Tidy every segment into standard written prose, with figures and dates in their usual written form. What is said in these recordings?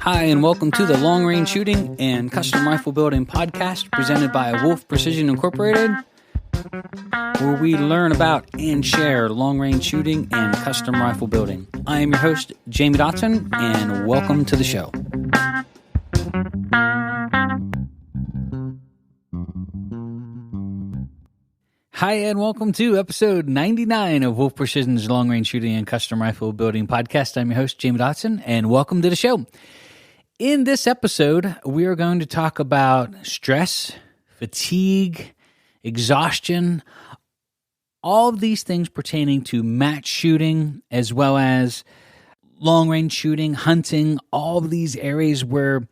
Hi, and welcome to the Long Range Shooting and Custom Rifle Building podcast presented by Wolf Precision Incorporated, where we learn about and share long range shooting and custom rifle building. I am your host, Jamie Dotson, and welcome to the show. Hi, and welcome to episode 99 of Wolf Precision's Long Range Shooting and Custom Rifle Building podcast. I'm your host, Jamie Dotson, and welcome to the show. In this episode, we are going to talk about stress, fatigue, exhaustion, all of these things pertaining to match shooting, as well as long-range shooting, hunting, all of these areas where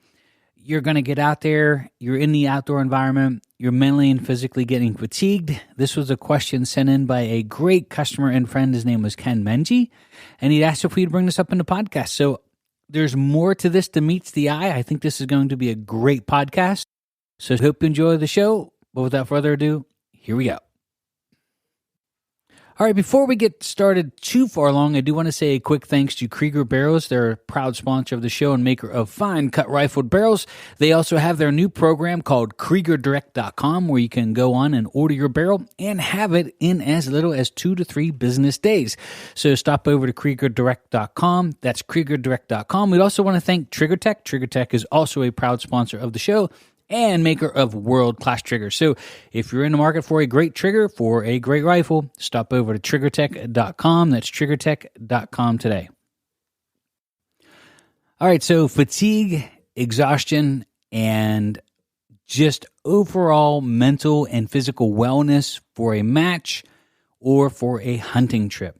you're going to get out there, you're in the outdoor environment, you're mentally and physically getting fatigued. This was a question sent in by a great customer and friend. His name was Ken Menji, and he asked if we'd bring this up in the podcast. So there's more to this than meets the eye. I think this is going to be a great podcast. So I hope you enjoy the show. But without further ado, here we go. All right, before we get started too far along, I do want to say a quick thanks to Krieger Barrels. They're a proud sponsor of the show and maker of fine cut rifled barrels. They also have their new program called KriegerDirect.com, where you can go on and order your barrel and have it in as little as 2 to 3 business days. So stop over to KriegerDirect.com. That's KriegerDirect.com. We'd also want to thank TriggerTech. TriggerTech is also a proud sponsor of the show and maker of world-class triggers. So if you're in the market for a great trigger for a great rifle, stop over to triggertech.com. That's triggertech.com today. All right, so fatigue, exhaustion, and just overall mental and physical wellness for a match or for a hunting trip.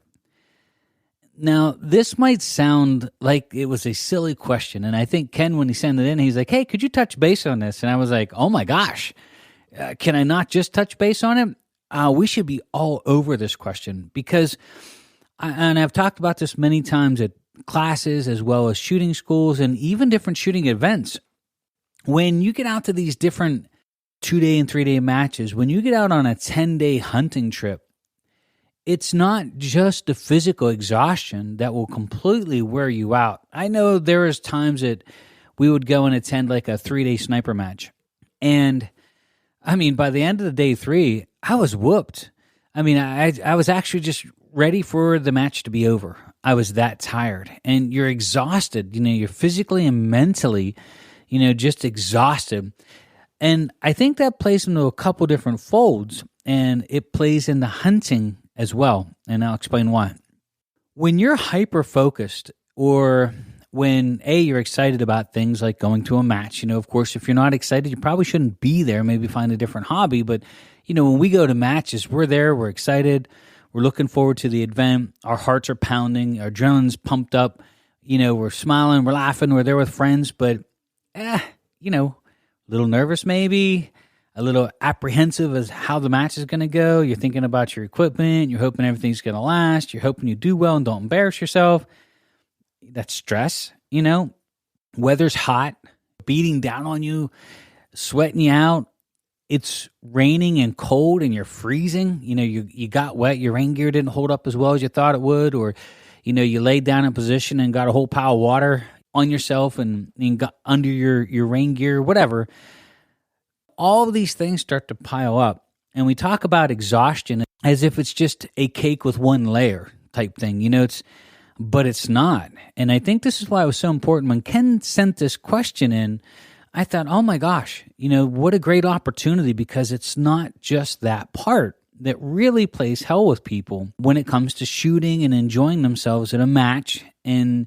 Now, this might sound like it was a silly question, and I think Ken, when he sent it in, he's like, hey, could you touch base on this? And I was like, oh my gosh, can I not just touch base on it? We should be all over this question because, and I've talked about this many times at classes as well as shooting schools and even different shooting events. When you get out to these different 2-day and 3-day matches, when you get out on a 10-day hunting trip, it's not just the physical exhaustion that will completely wear you out. I know there is times that we would go and attend like a 3-day sniper match. And I mean, by the end of the day 3, I was whooped. I mean, I was actually just ready for the match to be over. I was that tired. And you're exhausted. You know, you're physically and mentally, just exhausted. And I think that plays into a couple different folds. And it plays into hunting as well, and I'll explain why. When you're hyper-focused, or when, you're excited about things like going to a match, of course, if you're not excited, you probably shouldn't be there, maybe find a different hobby, but, when we go to matches, we're there, we're excited, we're looking forward to the event, our hearts are pounding, our adrenaline's pumped up, we're smiling, we're laughing, we're there with friends, but, a little nervous maybe, a little apprehensive as how the match is going to go. You're thinking about your equipment. You're hoping everything's going to last. You're hoping you do well and don't embarrass yourself. That's stress, Weather's hot, beating down on you, sweating you out. It's raining and cold and you're freezing. You got wet. Your rain gear didn't hold up as well as you thought it would. Or, you laid down in position and got a whole pile of water on yourself and got under your rain gear, whatever. All of these things start to pile up, and we talk about exhaustion as if it's just a cake with one layer type thing, but it's not. And I think this is why it was so important. When Ken sent this question in, I thought, oh my gosh, what a great opportunity, because it's not just that part that really plays hell with people when it comes to shooting and enjoying themselves at a match and,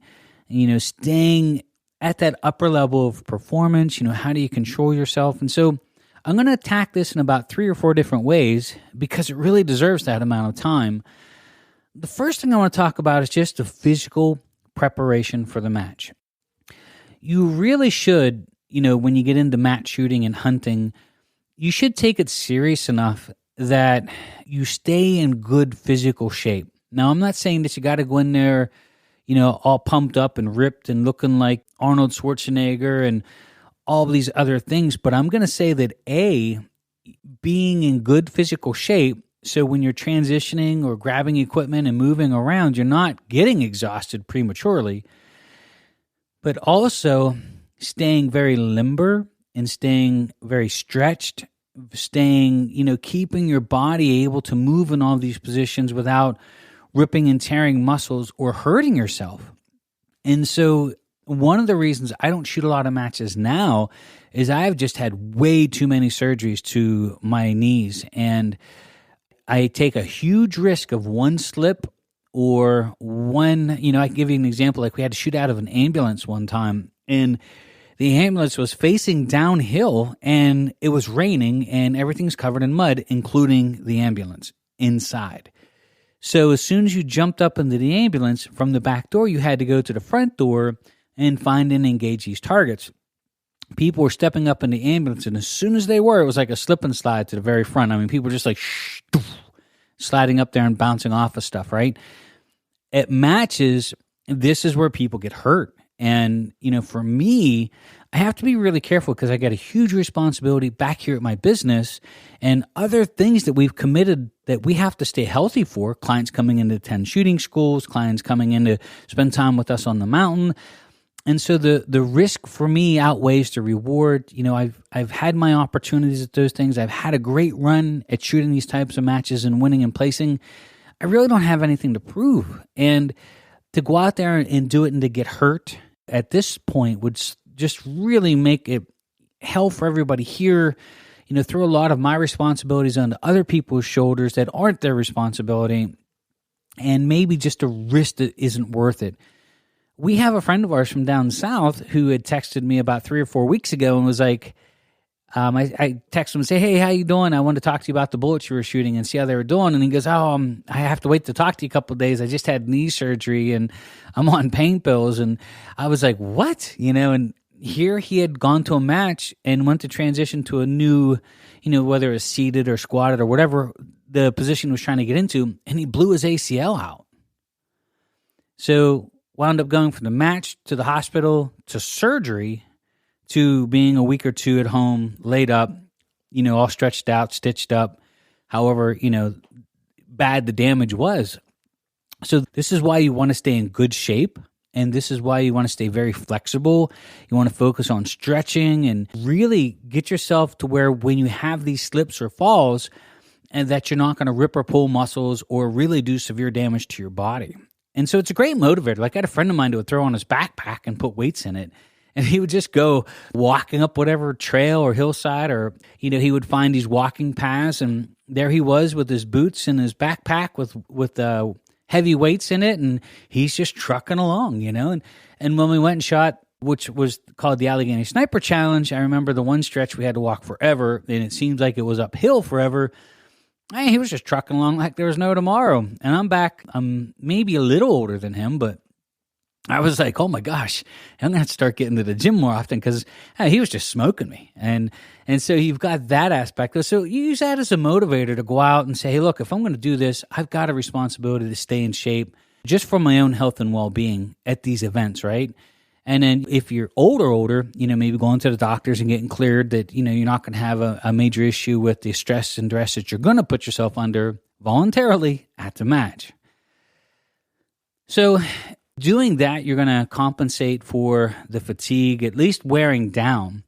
staying at that upper level of performance. How do you control yourself? And so I'm going to attack this in about 3 or 4 different ways because it really deserves that amount of time. The first thing I want to talk about is just the physical preparation for the match. You really should, when you get into match shooting and hunting, you should take it serious enough that you stay in good physical shape. Now, I'm not saying that you got to go in there, all pumped up and ripped and looking like Arnold Schwarzenegger and all of these other things, but I'm going to say that being in good physical shape, so when you're transitioning or grabbing equipment and moving around, you're not getting exhausted prematurely. but also staying very limber and staying very stretched, staying, keeping your body able to move in all these positions without ripping and tearing muscles or hurting yourself. And so one of the reasons I don't shoot a lot of matches now is I've just had way too many surgeries to my knees, and I take a huge risk of one slip or one, I can give you an example. Like we had to shoot out of an ambulance one time, and the ambulance was facing downhill and it was raining and everything's covered in mud, including the ambulance inside. So as soon as you jumped up into the ambulance from the back door, you had to go to the front door and find and engage these targets. People were stepping up in the ambulance, and as soon as they were, it was like a slip and slide to the very front. I mean, people were just like sliding up there and bouncing off of stuff, right? At matches, this is where people get hurt. And, for me, I have to be really careful because I got a huge responsibility back here at my business and other things that we've committed that we have to stay healthy for. Clients coming in to attend shooting schools, clients coming in to spend time with us on the mountain. And so the risk for me outweighs the reward. I've had my opportunities at those things. I've had a great run at shooting these types of matches and winning and placing. I really don't have anything to prove. And to go out there and do it and to get hurt at this point would just really make it hell for everybody here. Throw a lot of my responsibilities onto other people's shoulders that aren't their responsibility, and maybe just a risk that isn't worth it. We have a friend of ours from down south who had texted me about 3 or 4 weeks ago and was like, I texted him and say, "Hey, how you doing? I wanted to talk to you about the bullets you were shooting and see how they were doing." And he goes, "Oh, I have to wait to talk to you a couple of days. I just had knee surgery and I'm on pain pills." And I was like, "What?" And here he had gone to a match and went to transition to a new, whether it was seated or squatted or whatever the position he was trying to get into, and he blew his ACL out. So wound up going from the match to the hospital to surgery to being a week or two at home, laid up, all stretched out, stitched up, however, bad the damage was. So this is why you want to stay in good shape. And this is why you want to stay very flexible. You want to focus on stretching and really get yourself to where when you have these slips or falls, and that you're not going to rip or pull muscles or really do severe damage to your body. And so it's a great motivator. Like I had a friend of mine who would throw on his backpack and put weights in it. And he would just go walking up whatever trail or hillside, or, he would find these walking paths. And there he was with his boots and his backpack with heavy weights in it. And he's just trucking along, And when we went and shot, which was called the Allegheny Sniper Challenge, I remember the one stretch we had to walk forever. And it seems like it was uphill forever. He was just trucking along like there was no tomorrow. And I'm back. I'm maybe a little older than him, but I was like, oh my gosh, I'm going to have to start getting to the gym more often because he was just smoking me. And so you've got that aspect. So you use that as a motivator to go out and say, hey, look, if I'm going to do this, I've got a responsibility to stay in shape just for my own health and well-being at these events, right? And then if you're older, maybe going to the doctors and getting cleared that, you're not going to have a major issue with the stress and duress that you're going to put yourself under voluntarily at the match. So doing that, you're going to compensate for the fatigue, at least wearing down.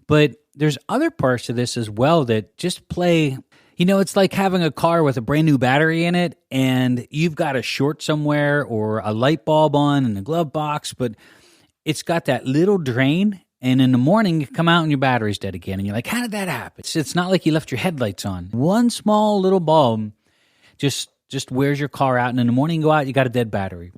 But there's other parts to this as well that just play. It's like having a car with a brand new battery in it, and you've got a short somewhere or a light bulb on in the glove box, but it's got that little drain, and in the morning you come out and your battery's dead again. And you're like, how did that happen? It's not like you left your headlights on. One small little bulb just wears your car out, and in the morning you go out, you got a dead battery.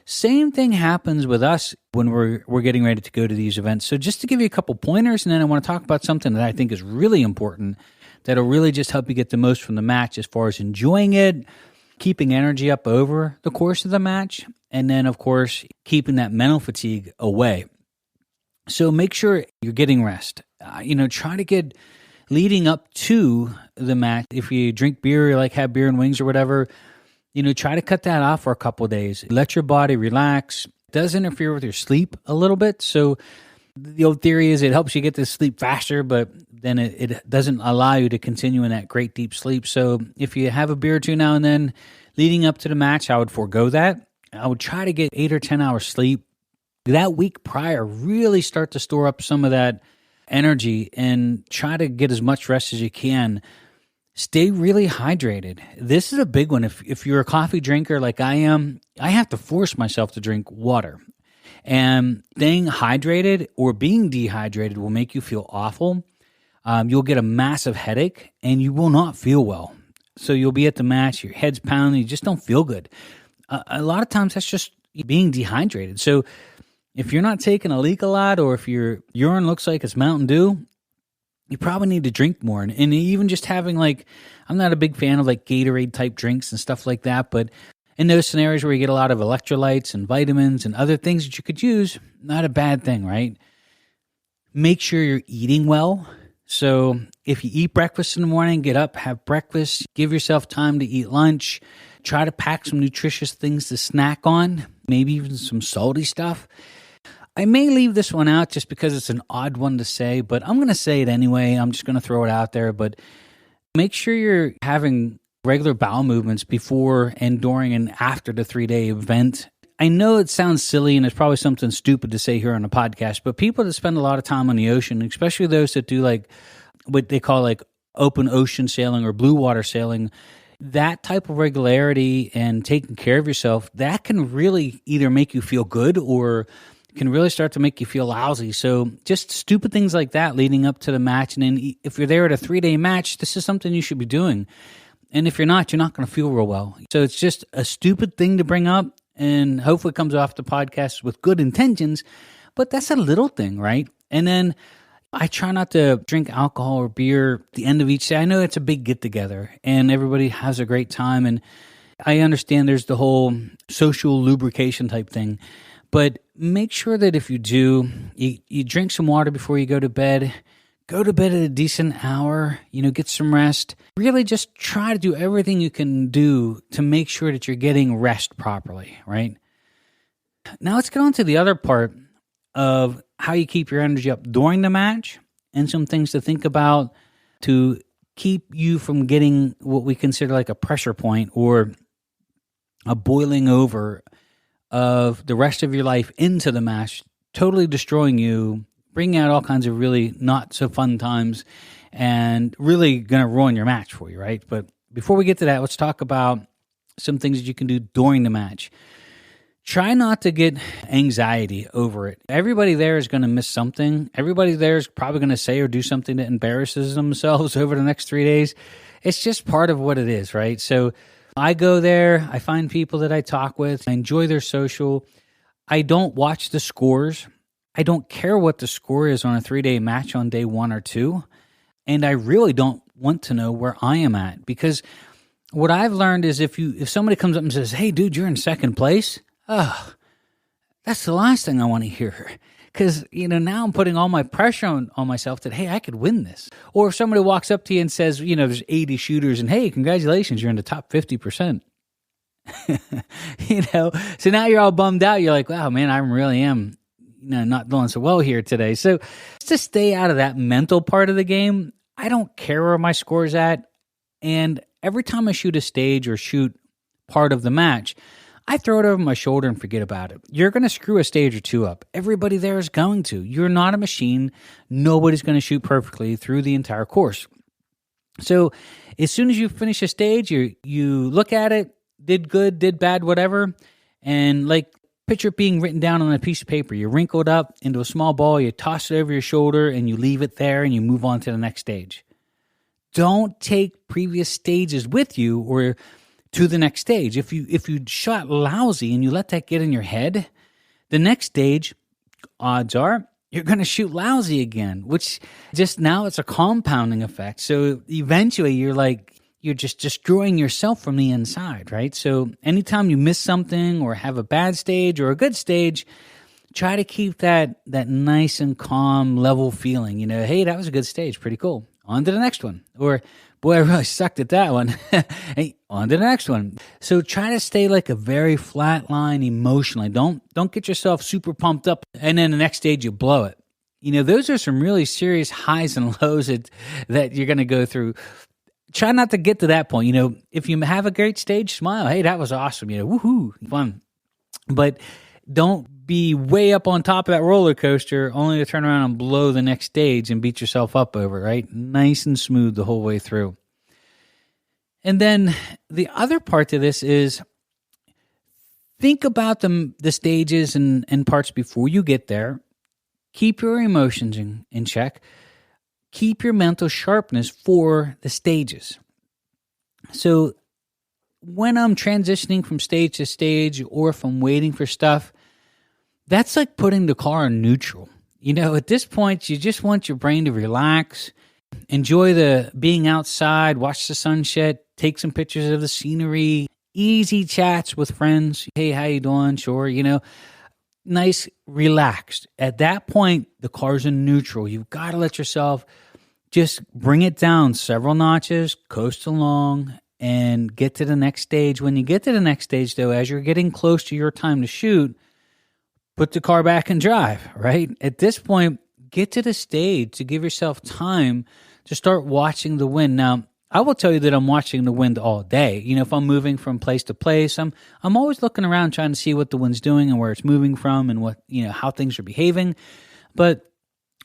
Same thing happens with us when we're getting ready to go to these events. So just to give you a couple pointers, and then I want to talk about something that I think is really important that'll really just help you get the most from the match as far as enjoying it, keeping energy up over the course of the match, and then, of course, keeping that mental fatigue away. So make sure you're getting rest. Try to get leading up to the match. If you drink beer, or have beer and wings or whatever, try to cut that off for a couple of days. Let your body relax. It does interfere with your sleep a little bit. So the old theory is it helps you get to sleep faster, but then it doesn't allow you to continue in that great deep sleep. So if you have a beer or two now and then leading up to the match, I would forego that. I would try to get 8 or 10 hours sleep. that week prior, really start to store up some of that energy and try to get as much rest as you can. Stay really hydrated. This is a big one. If you're a coffee drinker like I am, I have to force myself to drink water. And staying hydrated or being dehydrated will make you feel awful. You'll get a massive headache and you will not feel well. So you'll be at the match, your head's pounding, you just don't feel good. A lot of times that's just being dehydrated. So if you're not taking a leak a lot, or if your urine looks like it's Mountain Dew, you probably need to drink more. And even just having I'm not a big fan of Gatorade type drinks and stuff like that, but in those scenarios where you get a lot of electrolytes and vitamins and other things that you could use, not a bad thing, right? Make sure you're eating well. So if you eat breakfast in the morning, get up, have breakfast, give yourself time to eat lunch, try to pack some nutritious things to snack on, maybe even some salty stuff. I may leave this one out just because it's an odd one to say, but I'm going to say it anyway. I'm just going to throw it out there. But make sure you're having regular bowel movements before and during and after the 3-day event. I know it sounds silly and it's probably something stupid to say here on the podcast, but people that spend a lot of time on the ocean, especially those that do what they call open ocean sailing or blue water sailing, that type of regularity and taking care of yourself, that can really either make you feel good or can really start to make you feel lousy. So just stupid things like that leading up to the match. And then if you're there at a 3-day match, this is something you should be doing. And if you're not going to feel real well. So it's just a stupid thing to bring up, and hopefully it comes off the podcast with good intentions, but that's a little thing, right? And then I try not to drink alcohol or beer at the end of each day. I know it's a big get together and everybody has a great time. And I understand there's the whole social lubrication type thing. But make sure that if you do, you drink some water before you go to bed. Go to bed at a decent hour, get some rest. Really just try to do everything you can do to make sure that you're getting rest properly, right? Now let's get on to the other part of how you keep your energy up during the match and some things to think about to keep you from getting what we consider a pressure point or a boiling over of the rest of your life into the match, totally destroying you, bringing out all kinds of really not so fun times, and really going to ruin your match for you, right? But before we get to that, let's talk about some things that you can do during the match. Try not to get anxiety over it. Everybody there is going to miss something. Everybody there is probably going to say or do something that embarrasses themselves over the next 3 days. It's just part of what it is, right? So I go there, I find people that I talk with, I enjoy their social. I don't watch the scores. I don't care what the score is on a 3-day match on day 1 or 2. And I really don't want to know where I am at, because what I've learned is if somebody comes up and says, "Hey dude, you're in second place," that's the last thing I want to hear. Because, now I'm putting all my pressure on myself that, hey, I could win this. Or if somebody walks up to you and says, there's 80 shooters and, hey, congratulations, you're in the top 50%. So now you're all bummed out. You're like, wow, man, I really am, not doing so well here today. So just to stay out of that mental part of the game, I don't care where my score's at. And every time I shoot a stage or shoot part of the match, I throw it over my shoulder and forget about it. You're going to screw a stage or two up. Everybody there is going to. You're not a machine. Nobody's going to shoot perfectly through the entire course. So as soon as you finish a stage, you look at it, did good, did bad, whatever, and picture it being written down on a piece of paper. You wrinkle it up into a small ball, you toss it over your shoulder, and you leave it there, and you move on to the next stage. Don't take previous stages with you or to the next stage. If you shot lousy and you let that get in your head, the next stage, odds are, you're going to shoot lousy again, which just now it's a compounding effect. So eventually you're just destroying yourself from the inside, right? So anytime you miss something or have a bad stage or a good stage, try to keep that nice and calm, level feeling. Hey, that was a good stage. Pretty cool. On to the next one. Or, boy, I really sucked at that one. Hey, on to the next one. So try to stay a very flat line emotionally. Don't get yourself super pumped up and then the next stage you blow it. Those are some really serious highs and lows that you're going to go through. Try not to get to that point. If you have a great stage, smile. Hey, that was awesome. Woohoo, fun. But Don't be way up on top of that roller coaster only to turn around and blow the next stage and beat yourself up over it, right? Nice and smooth the whole way through. And then the other part to this is think about the stages and parts before you get there. Keep your emotions in check. Keep your mental sharpness for the stages. So when I'm transitioning from stage to stage or if I'm waiting for stuff, that's like putting the car in neutral. At this point, you just want your brain to relax, enjoy the being outside, watch the sunset, take some pictures of the scenery, easy chats with friends. Hey, how you doing? Sure, nice, relaxed. At that point, the car's in neutral. You've got to let yourself just bring it down several notches, coast along, and get to the next stage. When you get to the next stage, though, as you're getting close to your time to shoot, put the car back and drive, right? At this point, get to the stage to give yourself time to start watching the wind. Now, I will tell you that I'm watching the wind all day. If I'm moving from place to place, I'm always looking around trying to see what the wind's doing and where it's moving from and what, how things are behaving. But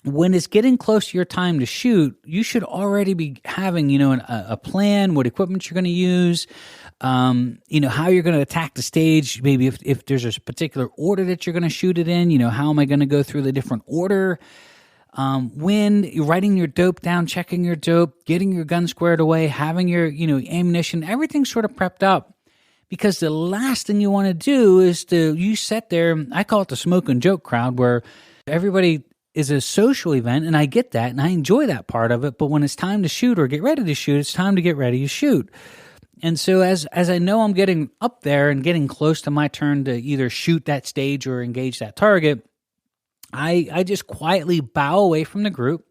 when it's getting close to your time to shoot, you should already be having, a plan, what equipment you're going to use, how you're going to attack the stage. Maybe if there's a particular order that you're going to shoot it in, how am I going to go through the different order? When you're writing your dope down, checking your dope, getting your gun squared away, having your, ammunition, everything's sort of prepped up. Because the last thing you want to do is you sit there, I call it the smoke and joke crowd, where everybody is a social event, and I get that, and I enjoy that part of it, but when it's time to shoot or get ready to shoot, it's time to get ready to shoot. And so as I know I'm getting up there and getting close to my turn to either shoot that stage or engage that target, I just quietly bow away from the group.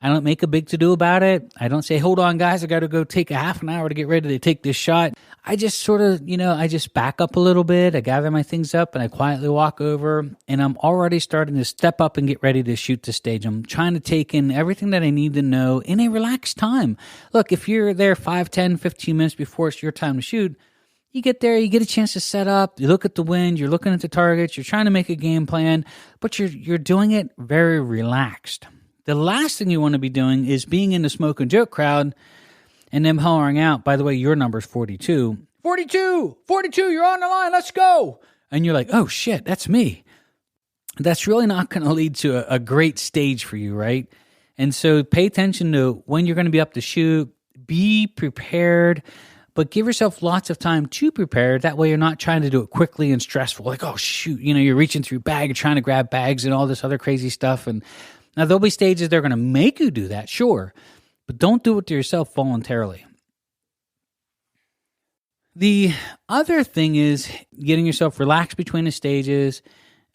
I don't make a big to-do about it. I don't say, hold on, guys, I got to go take a half an hour to get ready to take this shot. I just sort of, I just back up a little bit. I gather my things up and I quietly walk over, and I'm already starting to step up and get ready to shoot the stage. I'm trying to take in everything that I need to know in a relaxed time. Look, if you're there 5, 10, 15 minutes before it's your time to shoot, you get there, you get a chance to set up, you look at the wind, you're looking at the targets, you're trying to make a game plan, but you're doing it very relaxed. The last thing you want to be doing is being in the smoke and joke crowd and them hollering out, by the way, your number's 42. 42, you're on the line, let's go. And you're like, oh shit, that's me. That's really not going to lead to a great stage for you, right? And so pay attention to when you're going to be up to shoot, be prepared, but give yourself lots of time to prepare. That way you're not trying to do it quickly and stressful. Like, oh shoot, you're reaching through bag and trying to grab bags and all this other crazy stuff. And now, there'll be stages they're going to make you do that, sure, but don't do it to yourself voluntarily. The other thing is getting yourself relaxed between the stages.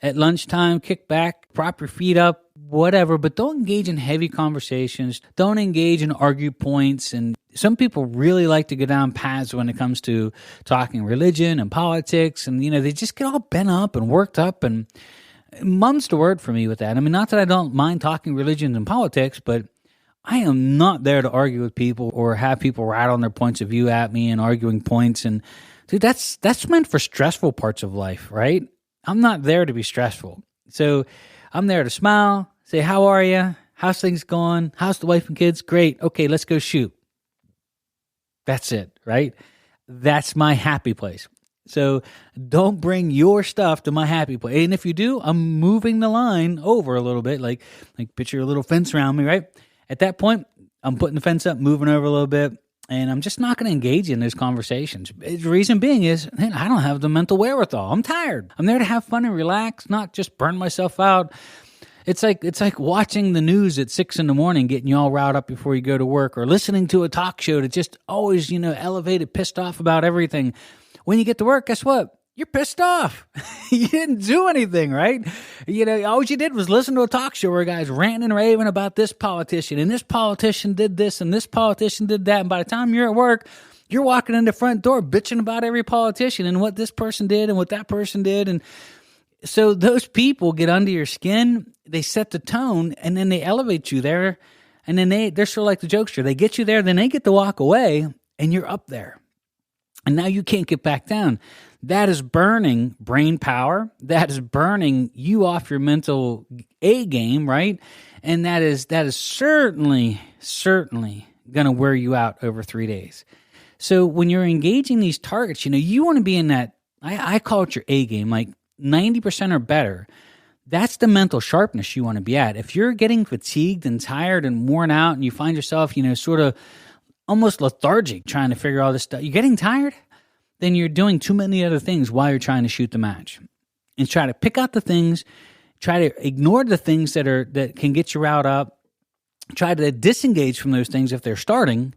At lunchtime, kick back, prop your feet up, whatever, but don't engage in heavy conversations. Don't engage in argue points. And some people really like to go down paths when it comes to talking religion and politics. And, they just get all bent up and worked up, and mum's the word for me with that. I mean, not that I don't mind talking religion and politics, but I am not there to argue with people or have people rat on their points of view at me and arguing points. And dude, that's meant for stressful parts of life, right? I'm not there to be stressful. So I'm there to smile, say, how are you? How's things going? How's the wife and kids? Great. Okay, let's go shoot. That's it, right? That's my happy place. So don't bring your stuff to my happy place. And if you do, I'm moving the line over a little bit, like picture a little fence around me, right? At that point, I'm putting the fence up, moving over a little bit, and I'm just not going to engage in those conversations. The reason being is, man, I don't have the mental wherewithal. I'm tired. I'm there to have fun and relax, not just burn myself out. It's like watching the news at 6 a.m, getting you all riled up before you go to work, or listening to a talk show that just always, elevated, pissed off about everything. When you get to work, guess what? You're pissed off. You didn't do anything, right? All you did was listen to a talk show where guys ranting and raving about this politician, and this politician did this, and this politician did that. And by the time you're at work, you're walking in the front door bitching about every politician and what this person did and what that person did. And so those people get under your skin, they set the tone, and then they elevate you there. And then they're sort of like the jokester. They get you there, then they get to walk away, and you're up there. and now you can't get back down. That is burning brain power. That is burning you off your mental A game, right? And that is certainly going to wear you out over 3 days. So when you're engaging these targets, you want to be in that, I call it your A game, like 90% or better. That's the mental sharpness you want to be at. If you're getting fatigued and tired and worn out and you find yourself, sort of almost lethargic trying to figure all this stuff, you're getting tired, then you're doing too many other things while you're trying to shoot the match. And try to pick out the things, try to ignore the things that can get you riled up, try to disengage from those things if they're starting,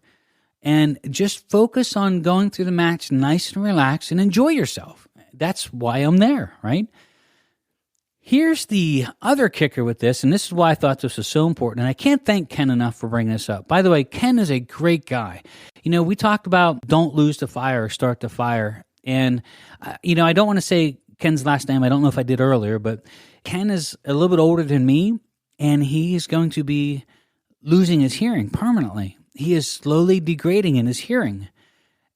and just focus on going through the match nice and relaxed and enjoy yourself. That's why I'm there, right? Here's the other kicker with this, and this is why I thought this was so important, and I can't thank Ken enough for bringing this up. By the way, Ken is a great guy. We talked about don't lose the fire or start the fire, and, I don't want to say Ken's last name. I don't know if I did earlier, but Ken is a little bit older than me, and he's going to be losing his hearing permanently. He is slowly degrading in his hearing.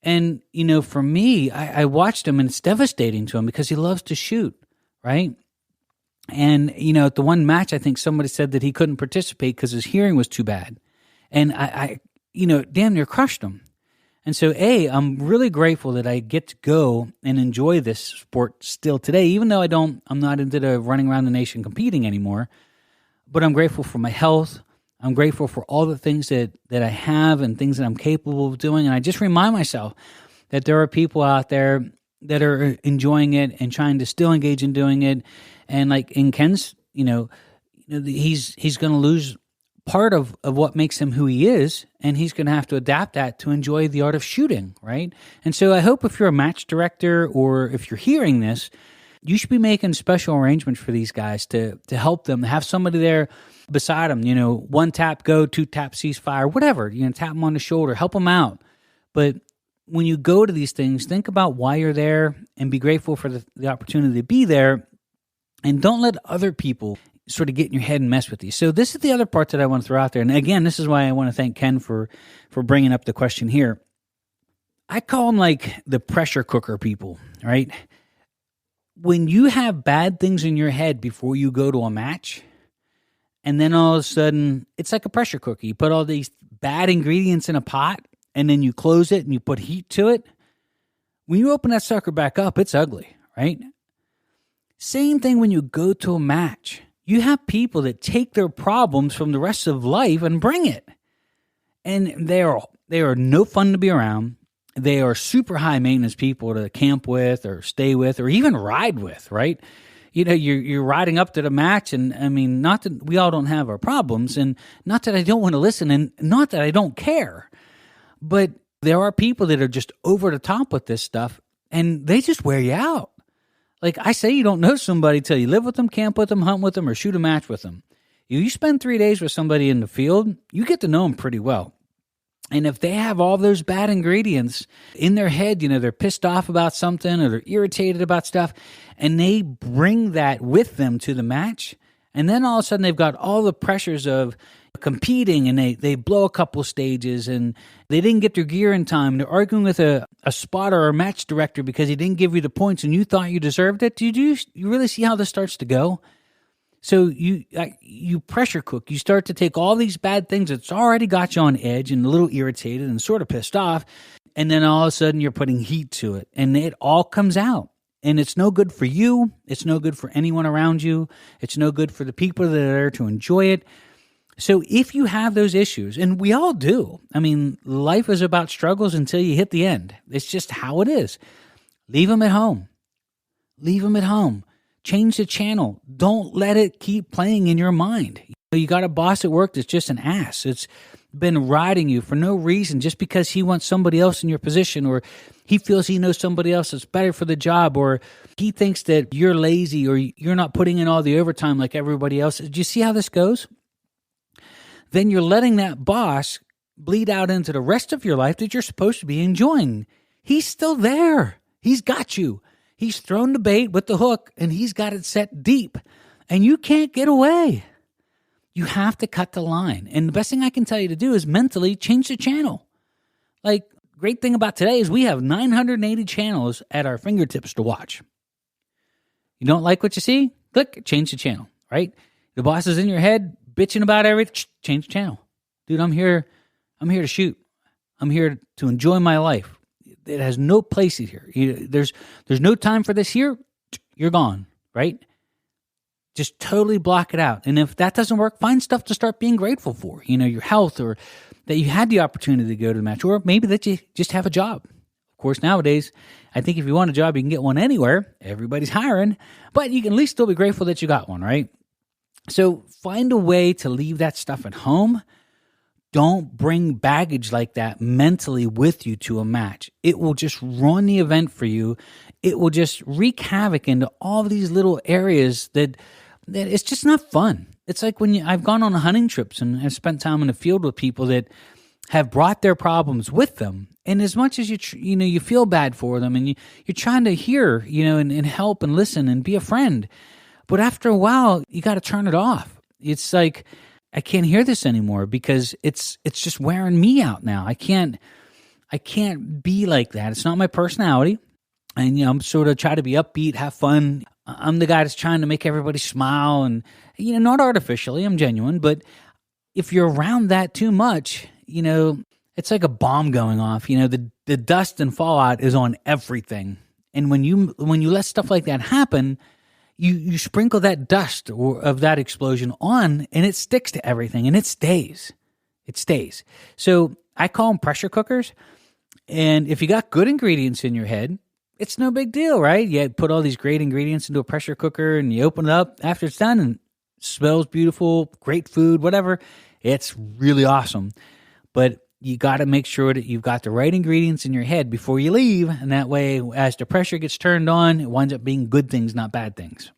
And, for me, I watched him, and it's devastating to him because he loves to shoot, right? And, at the one match, I think somebody said that he couldn't participate because his hearing was too bad. And I damn near crushed him. And so, I'm really grateful that I get to go and enjoy this sport still today, even though I'm not into the running around the nation competing anymore. But I'm grateful for my health. I'm grateful for all the things that I have and things that I'm capable of doing. And I just remind myself that there are people out there that are enjoying it and trying to still engage in doing it. And like in Ken's, he's going to lose part of what makes him who he is, and he's going to have to adapt that to enjoy the art of shooting, right? And so I hope if you're a match director or if you're hearing this, you should be making special arrangements for these guys to help them, have somebody there beside them, one tap go, two tap cease fire, whatever, tap them on the shoulder, help them out. But when you go to these things, think about why you're there and be grateful for the opportunity to be there. And don't let other people sort of get in your head and mess with you. So this is the other part that I want to throw out there. And again, this is why I want to thank Ken for bringing up the question here. I call them like the pressure cooker people, right? When you have bad things in your head before you go to a match, and then all of a sudden, it's like a pressure cooker. You put all these bad ingredients in a pot, and then you close it and you put heat to it. When you open that sucker back up, it's ugly, right? Same thing when you go to a match. You have people that take their problems from the rest of life and bring it. And they are no fun to be around. They are super high maintenance people to camp with or stay with or even ride with, right? You're riding up to the match, and I mean, not that we all don't have our problems, and not that I don't want to listen, and not that I don't care, but there are people that are just over the top with this stuff, and they just wear you out. Like I say, you don't know somebody till you live with them, camp with them, hunt with them, or shoot a match with them. You spend 3 days with somebody in the field, you get to know them pretty well. And if they have all those bad ingredients in their head, they're pissed off about something or they're irritated about stuff, and they bring that with them to the match, and then all of a sudden they've got all the pressures of competing, and they blow a couple stages, and they didn't get their gear in time. They're arguing with a spotter or a match director because he didn't give you the points and you thought you deserved it. You really see how this starts to go? So you pressure cook. You start to take all these bad things that's already got you on edge and a little irritated and sort of pissed off, and then all of a sudden you're putting heat to it, and it all comes out. And it's no good for you. It's no good for anyone around you. It's no good for the people that are there to enjoy it. So if you have those issues, and we all do, I mean, life is about struggles until you hit the end. It's just how it is. Leave them at home. Leave them at home. Change the channel. Don't let it keep playing in your mind. You got a boss at work that's just an ass. It's been riding you for no reason just because he wants somebody else in your position, or he feels he knows somebody else that's better for the job, or he thinks that you're lazy or you're not putting in all the overtime like everybody else. Do you see how this goes? Then you're letting that boss bleed out into the rest of your life that you're supposed to be enjoying. He's still there. He's got you. He's thrown the bait with the hook, and he's got it set deep, and you can't get away. You have to cut the line. And the best thing I can tell you to do is mentally change the channel. Like, great thing about today is we have 980 channels at our fingertips to watch. You don't like what you see? Click, change the channel, right? The boss is in your head bitching about everything, change the channel. Dude, I'm here to shoot. I'm here to enjoy my life. It has no place here. There's no time for this here. You're gone, right? Just totally block it out. And if that doesn't work, find stuff to start being grateful for. Your health, or that you had the opportunity to go to the match, or maybe that you just have a job. Of course, nowadays, I think if you want a job, you can get one anywhere. Everybody's hiring, but you can at least still be grateful that you got one, right? So find a way to leave that stuff at home. Don't bring baggage like that mentally with you to a match. It will just ruin the event for you. It will just wreak havoc into all these little areas that it's just not fun. It's like when I've gone on hunting trips and I've spent time in the field with people that have brought their problems with them. And as much as you feel bad for them, and you're trying to hear, and help and listen and be a friend. But after a while, you got to turn it off. It's like, I can't hear this anymore because it's just wearing me out now. I can't be like that. It's not my personality. And, I'm sort of try to be upbeat, have fun. I'm the guy that's trying to make everybody smile and, not artificially, I'm genuine. But if you're around that too much, it's like a bomb going off. The dust and fallout is on everything. And when you let stuff like that happen, you sprinkle that dust of that explosion on, and it sticks to everything, and it stays. It stays. So I call them pressure cookers. And if you got good ingredients in your head, it's no big deal, right? You put all these great ingredients into a pressure cooker, and you open it up after it's done, and it smells beautiful, great food, whatever. It's really awesome. But you got to make sure that you've got the right ingredients in your head before you leave. And that way, as the pressure gets turned on, it winds up being good things, not bad things.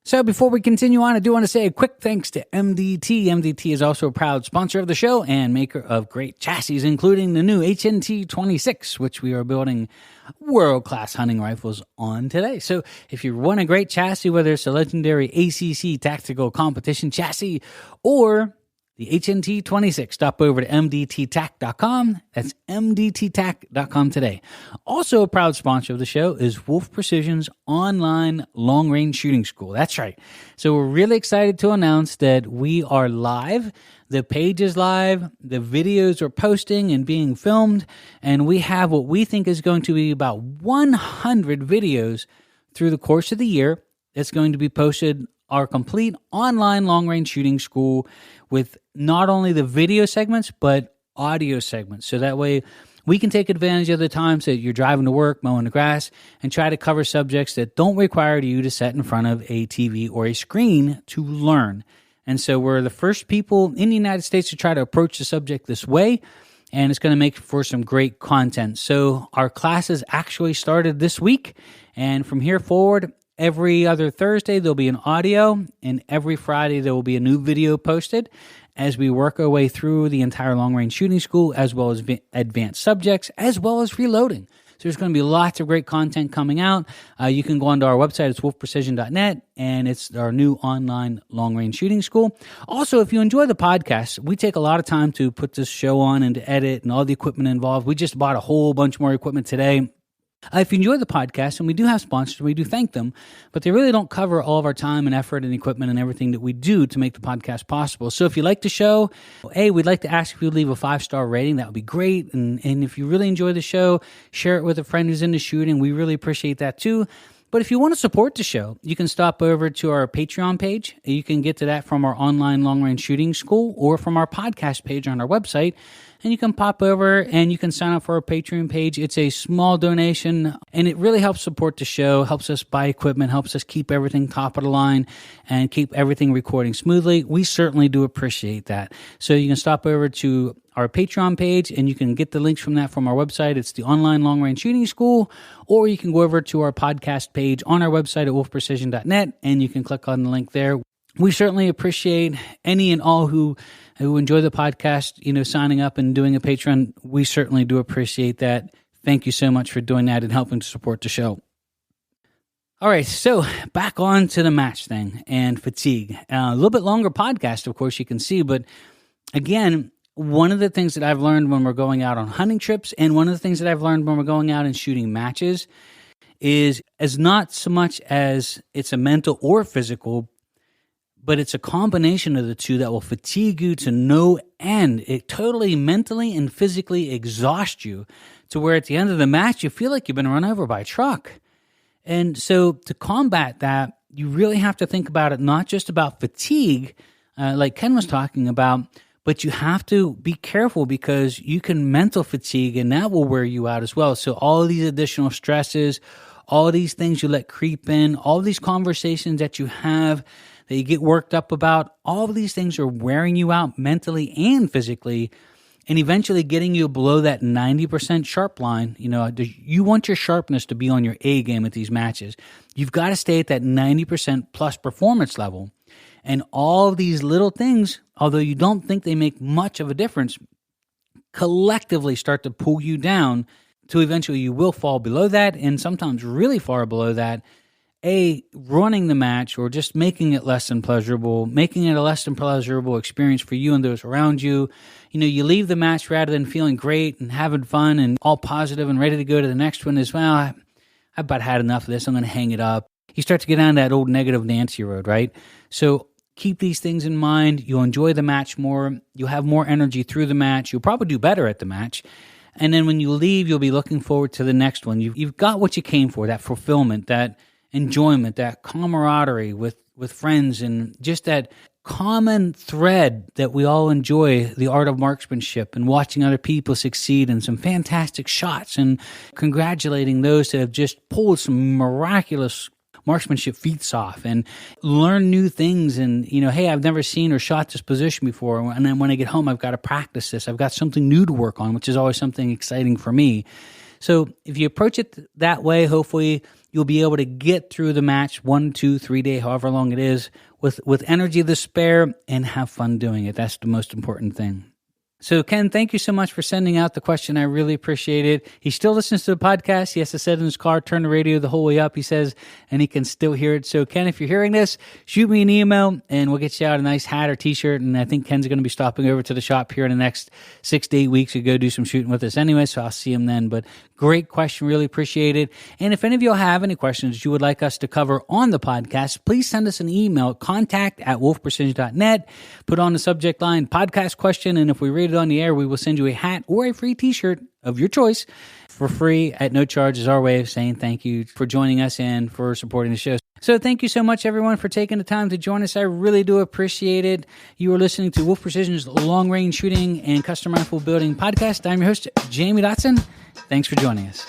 So before we continue on, I do want to say a quick thanks to MDT. MDT is also a proud sponsor of the show and maker of great chassis, including the new HNT 26, which we are building world-class hunting rifles on today. So if you want a great chassis, whether it's a legendary ACC Tactical Competition chassis or the HNT 26, stop over to mdttac.com. That's mdttac.com today. Also a proud sponsor of the show is Wolf Precision's online long-range shooting school. That's right. So we're really excited to announce that we are live. The page is live. The videos are posting and being filmed. And we have what we think is going to be about 100 videos through the course of the year. It's going to be posted, our complete online long-range shooting school, with not only the video segments, but audio segments. So that way we can take advantage of the times that you're driving to work, mowing the grass, and try to cover subjects that don't require you to sit in front of a TV or a screen to learn. And so we're the first people in the United States to try to approach the subject this way, and it's going to make for some great content. So our classes actually started this week, and from here forward, every other Thursday, there'll be an audio, and every Friday, there will be a new video posted as we work our way through the entire long-range shooting school, as well as advanced subjects, as well as reloading. So there's going to be lots of great content coming out. You can go onto our website. It's wolfprecision.net, and it's our new online long-range shooting school. Also, if you enjoy the podcast, we take a lot of time to put this show on and to edit and all the equipment involved. We just bought a whole bunch more equipment today. If you enjoy the podcast, and we do have sponsors, we do thank them, but they really don't cover all of our time and effort and equipment and everything that we do to make the podcast possible. So if you like the show, we'd like to ask if you leave a 5-star rating. That would be great. And if you really enjoy the show, share it with a friend who's into shooting. We really appreciate that too. But if you want to support the show, you can stop over to our Patreon page. You can get to that from our online long-range shooting school or from our podcast page on our website. And you can pop over and you can sign up for our Patreon page. It's a small donation, and it really helps support the show, helps us buy equipment, helps us keep everything top of the line and keep everything recording smoothly. We certainly do appreciate that. So you can stop over to our Patreon page, and you can get the links from that from our website. It's the Online Long Range Shooting School, or you can go over to our podcast page on our website at wolfprecision.net, and you can click on the link there. We certainly appreciate any and all who enjoy the podcast, signing up and doing a Patreon. We certainly do appreciate that. Thank you so much for doing that and helping to support the show. All right, so back on to the match thing and fatigue. A little bit longer podcast, of course, you can see, but again, one of the things that I've learned when we're going out on hunting trips, and one of the things that I've learned when we're going out and shooting matches, is as not so much as it's a mental or physical, but it's a combination of the two that will fatigue you to no end. It totally mentally and physically exhausts you to where at the end of the match, you feel like you've been run over by a truck. And so to combat that, you really have to think about it, not just about fatigue, like Ken was talking about, but you have to be careful because you can mental fatigue and that will wear you out as well. So all of these additional stresses, all these things you let creep in, all these conversations that you have that you get worked up about, all of these things are wearing you out mentally and physically, and eventually getting you below that 90% sharp line. You want your sharpness to be on your A game at these matches. You've got to stay at that 90% plus performance level. And all of these little things, although you don't think they make much of a difference, collectively start to pull you down to eventually you will fall below that, and sometimes really far below that. Running the match or just making it less than pleasurable, making it a less than pleasurable experience for you and those around you. You leave the match rather than feeling great and having fun and all positive and ready to go to the next one as well. I've about had enough of this. I'm going to hang it up. You start to get down that old negative Nancy road, right? So keep these things in mind. You'll enjoy the match more. You'll have more energy through the match. You'll probably do better at the match. And then when you leave, you'll be looking forward to the next one. You've got what you came for, that fulfillment, that enjoyment, that camaraderie with friends, and just that common thread that we all enjoy, the art of marksmanship and watching other people succeed in some fantastic shots and congratulating those that have just pulled some miraculous marksmanship feats off and learn new things. And, hey, I've never seen or shot this position before. And then when I get home, I've got to practice this. I've got something new to work on, which is always something exciting for me. So if you approach it that way, hopefully you'll be able to get through the match 1, 2, 3 day, however long it is, with energy to spare and have fun doing it. That's the most important thing. So, Ken, thank you so much for sending out the question. I really appreciate it. He still listens to the podcast. He has to sit in his car, turn the radio the whole way up, he says, and he can still hear it. So, Ken, if you're hearing this, shoot me an email, and we'll get you out a nice hat or T-shirt. And I think Ken's going to be stopping over to the shop here in the next 6 to 8 weeks to go do some shooting with us anyway, so I'll see him then. But great question. Really appreciate it. And if any of you have any questions you would like us to cover on the podcast, please send us an email, contact@wolfprecision.net. Put on the subject line, podcast question, and if we read it on the air, we will send you a hat or a free T-shirt of your choice for free at no charge, is our way of saying thank you for joining us and for supporting the show. So thank you so much, everyone, for taking the time to join us. I really do appreciate it. You are listening to Wolf Precision's Long Range Shooting and Custom Rifle Building Podcast. I'm your host, Jamie Dotson. Thanks for joining us.